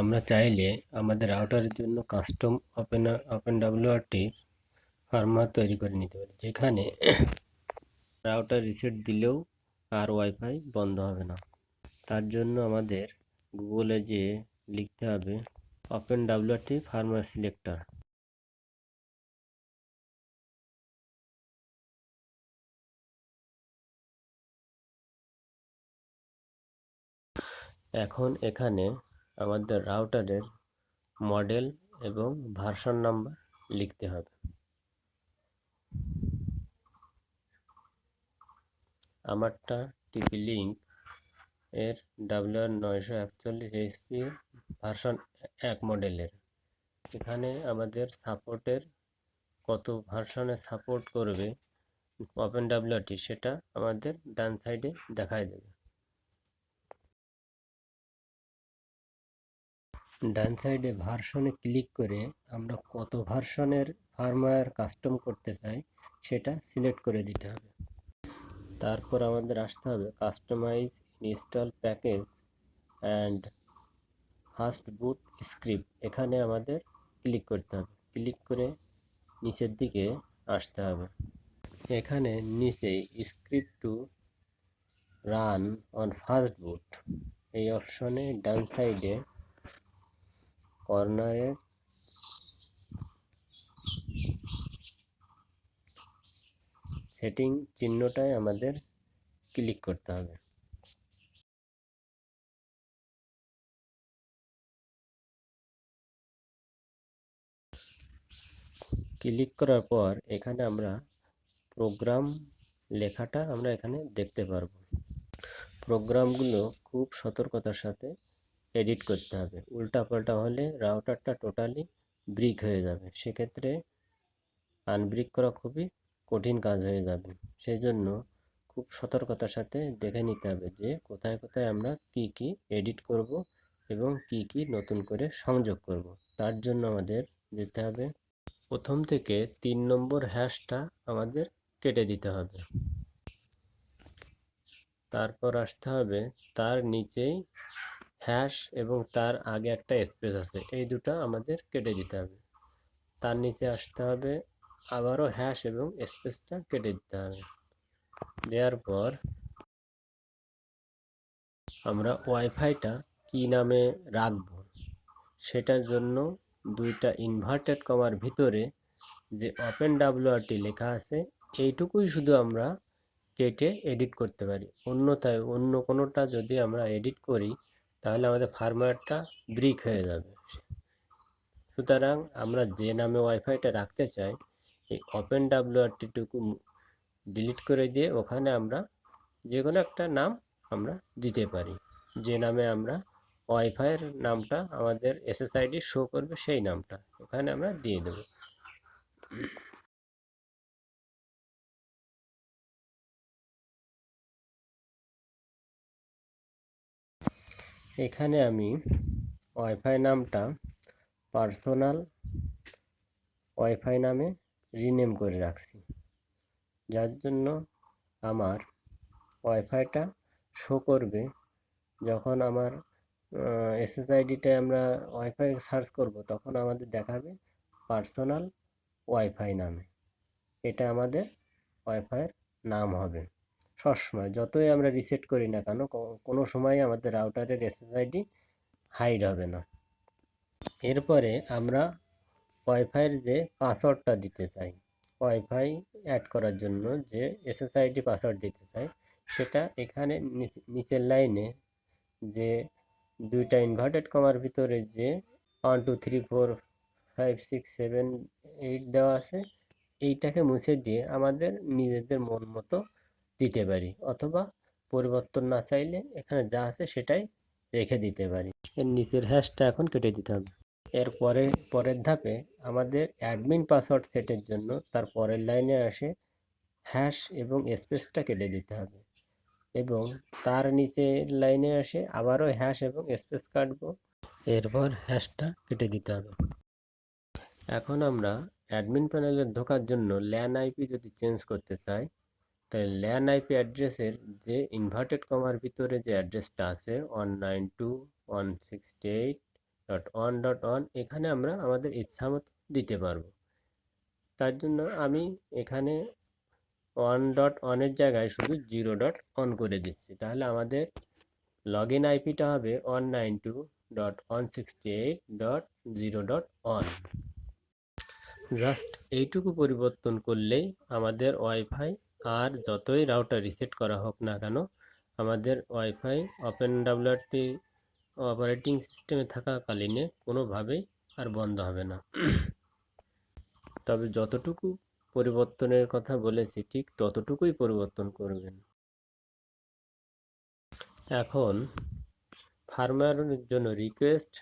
আমরা চাইলে আমাদের রাউটারের জন্য কাস্টম ওপেন ডাব্লিউআরটি ফার্মওয়্যার তৈরি করে নিতে পারি, যেখানে রাউটার রিসেট দিলেও আর ওয়াইফাই বন্ধ হবে না। তার জন্য আমাদের গুগলে যেয়ে লিখতে হবে ওপেন ডাব্লিউআরটি ফার্মওয়্যার সিলেক্টর। এখন এখানে আমাদের রাউটারের মডেল এবং ভার্সন নাম্বার লিখতে হবে। আমারটা টিপি লিঙ্ক এর WR941 ভার্সন 1 মডেলের। এখানে আমাদের সাপোর্টের কত ভার্সনে সাপোর্ট করবে ওপেন ডাব্লিউআরটি সেটা আমাদের ডান সাইডে দেখায় দেবে। ডান সাইডে ভার্সনে ক্লিক করে আমরা কত ভার্সনের ফার্মওয়্যার কাস্টম করতে চাই সেটা সিলেক্ট করে দিতে হবে। তারপর আমাদের আসতে হবে customize install package and fast boot script. এখানে আমাদের ক্লিক করতে হবে। ক্লিক করে নিচের দিকে আসতে হবে। এখানে নিচে script to run on fast বুট এই অপশনে ডান সাইডে কর্নারে সেটিং চিহ্নটায় আমাদের ক্লিক করতে হবে। ক্লিক করার পর এখানে আমরা প্রোগ্রাম লেখাটা আমরা এখানে দেখতে পারবো। প্রোগ্রামগুলো খুব সতর্কতার সাথে এডিট করতে হবে, উল্টাপাল্টা হলে রাউটারটা টোটালি ব্রিক হয়ে যাবে। সেক্ষেত্রে আনব্রিক করা খুবই কঠিন কাজ হয়ে যাবে। সেই জন্য খুব সতর্কতার সাথে দেখে নিতে হবে যে কোথায় কোথায় আমরা কি কি এডিট করব এবং কি কি নতুন করে সংযোগ করব। তার জন্য আমাদের যেতে হবে প্রথম থেকে 3 নম্বর হ্যাশটা আমাদের কেটে দিতে হবে। তারপর আসতে হবে তার নিচেই হ্যাশ এবং তার আগে একটা স্পেস আছে, এই দুটো আমাদের কেটে দিতে হবে। তার নিচে আসতে হবে আবারও হ্যাশ এবং স্পেসটা কেটে দিতে হবে। দেওয়ার পর আমরা ওয়াইফাইটা কি নামে রাখবো সেটার জন্য দুইটা ইনভার্টেড কমার ভিতরে যে ওপেন ডাব্লিউআরটি লেখা আছে এইটুকুই শুধু আমরা কেটে এডিট করতে পারি। অন্যথায় অন্য কোনোটা যদি আমরা এডিট করি তাহলে আমাদের ফার্মওয়্যারটা ব্রিক হয়ে যাবে। সুতরাং আমরা যে নামে ওয়াইফাইটা রাখতে চাই এই ওপেন ডাব্লিউআরটিটুকু ডিলিট করে দিয়ে ওখানে আমরা যে কোনো একটা নাম আমরা দিতে পারি। যে নামে আমরা ওয়াইফাইয়ের নামটা আমাদের এসএসআইডি শো করবে সেই নামটা ওখানে আমরা দিয়ে দেব। এখানে আমি ওয়াইফাই নামটা পার্সোনাল ওয়াইফাই নামে রিনেম করে রাখছি, যার জন্য আমার ওয়াইফাইটা শো করবে যখন আমার এসএসআইডিটায় আমরা ওয়াইফাই সার্চ করব তখন আমাদের দেখাবে পার্সোনাল ওয়াইফাই নামে। এটা আমাদের ওয়াইফাইয়ের নাম হবে সবসময়, যতই আমরা রিসেট করি না কেন কোনো সময় আমাদের রাউটারের এসএসআইডি হাইড হবে না। এরপরে আমরা ওয়াইফাইয়ের যে পাসওয়ার্ডটা দিতে চাই, ওয়াইফাই অ্যাড করার জন্য যে এসএসআইডি পাসওয়ার্ড দিতে চাই সেটা এখানে নিচের লাইনে যে দুইটা ইনভার্টেড কমার ভিতরে যে 1 2 3 4 5 6 7 8 দেওয়া আছে এইটাকে মুছে দিয়ে আমাদের নিজেদের মন মতো দিতে পারি, অথবা পরিবর্তন না চাইলে এখানে যা আছে সেটাই রেখে দিতে পারি। এর নিচের হ্যাশটা এখন কেটে দিতে হবে। পরের ধাপে আমাদের অ্যাডমিন পাসওয়ার্ড সেটের জন্য তার পরের লাইনে আসে হ্যাশ এবং স্পেসটা কেটে দিতে হবে এবং তার নিচের লাইনে আসে আবারও হ্যাশ এবং স্পেস কাটবো, এরপর হ্যাশটা কেটে দিতে হবে। এখন আমরা অ্যাডমিন প্যানেলে ঢোকার জন্য ল্যান আইপি যদি চেঞ্জ করতে চাই তাহলে ল্যান আইপি অ্যাড্রেসের যে ইনভার্টেড কমার ভিতরে যে অ্যাড্রেসটা আছে 192.168 .1.1 এখানে আমরা আমাদের ইচ্ছা মতো দিতে পারবো। তার জন্য আমি এখানে 1.1 এর জায়গায় শুধু 0.1 করে দিচ্ছি। তাহলে আমাদের লগ ইন আইপিটা হবে 192.168.0.1। জাস্ট এইটুকু পরিবর্তন করলেই আমাদের ওয়াইফাই আর যতই রাউটার রিসেট করা হোক না কেন আমাদের ওয়াইফাই ওপেনডব্লিউআরটি অপারেটিং সিস্টেমে থাকাকালীনে কোনোভাবেই আর বন্ধ হবে না। তবে যতটুকু পরিবর্তনের কথা বলেছি ঠিক ততটুকুই পরিবর্তন করবেন। এখন ফার্মওয়্যারের জন্য রিকোয়েস্ট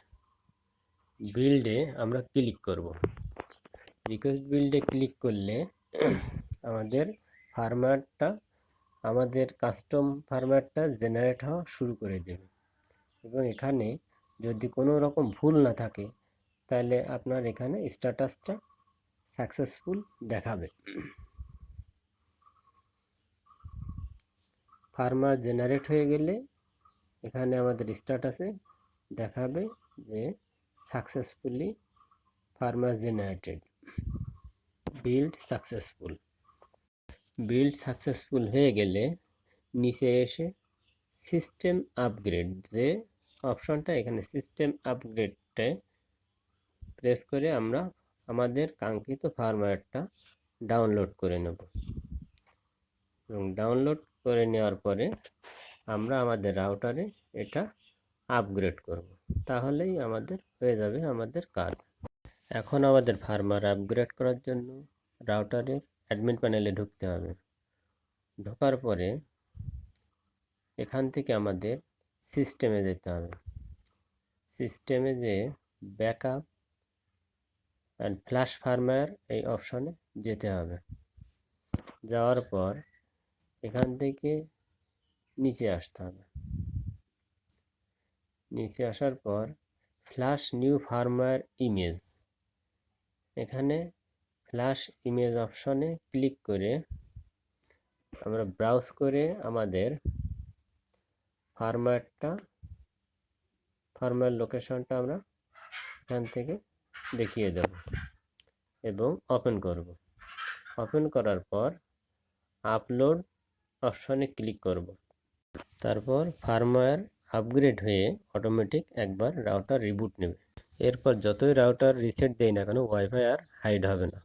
বিল্ডে আমরা ক্লিক করব। রিকোয়েস্ট বিল্ডে ক্লিক করলে আমাদের ফার্মওয়্যারটা আমাদের কাস্টম ফার্মওয়্যারটা জেনারেট হওয়া শুরু করে দেবে এবং এখানে যদি কোনো রকম ভুল না থাকে তাহলে আপনার এখানে স্ট্যাটাসটা সাকসেসফুল দেখাবে। ফার্মওয়্যার জেনারেট হয়ে গেলে এখানে আমাদের স্ট্যাটাসে দেখাবে যে successfully firmware generated, build successful. Build successful হয়ে গেলে নিচে এসে সিস্টেম আপগ্রেড যে অপশনটা এখানে সিস্টেম আপগ্রেডটা প্রেস করে আমরা আমাদের কাঙ্ক্ষিত ফার্মওয়্যারটা ডাউনলোড করে নেব এবং ডাউনলোড করে নেওয়ার পরে আমরা আমাদের রাউটারে এটা আপগ্রেড করব। তাহলেই আমাদের হয়ে যাবে আমাদের কাজ। এখন আমাদের ফার্মওয়্যার আপগ্রেড করার জন্য রাউটারের অ্যাডমিন প্যানেলে ঢুকতে হবে। ঢোকার পরে এখান থেকে আমাদের সিস্টেমে যেতে হবে। সিস্টেমে যে ব্যাকআপ অ্যান্ড ফ্ল্যাশ ফার্মওয়্যার এই অপশনে যেতে হবে। যাওয়ার পর এখান থেকে নিচে আসতে হবে। নিচে আসার পর ফ্ল্যাশ নিউ ফার্মওয়্যার ইমেজ, এখানে ফ্ল্যাশ ইমেজ অপশনে ক্লিক করে আমরা ব্রাউজ করে আমাদের ফার্মওয়্যার লোকেশনটা আমরা এখান থেকে দেখিয়ে দেব এবং ওপেন করব। ওপেন করার পর আপলোড অপশনে ক্লিক করব। তারপর ফার্মওয়্যার আপগ্রেড হয়ে অটোমেটিক একবার রাউটার রিবুট নেবে। এরপর যতই রাউটার রিসেট দেয় না কেন ওয়াইফাই আর হাইড হবে না।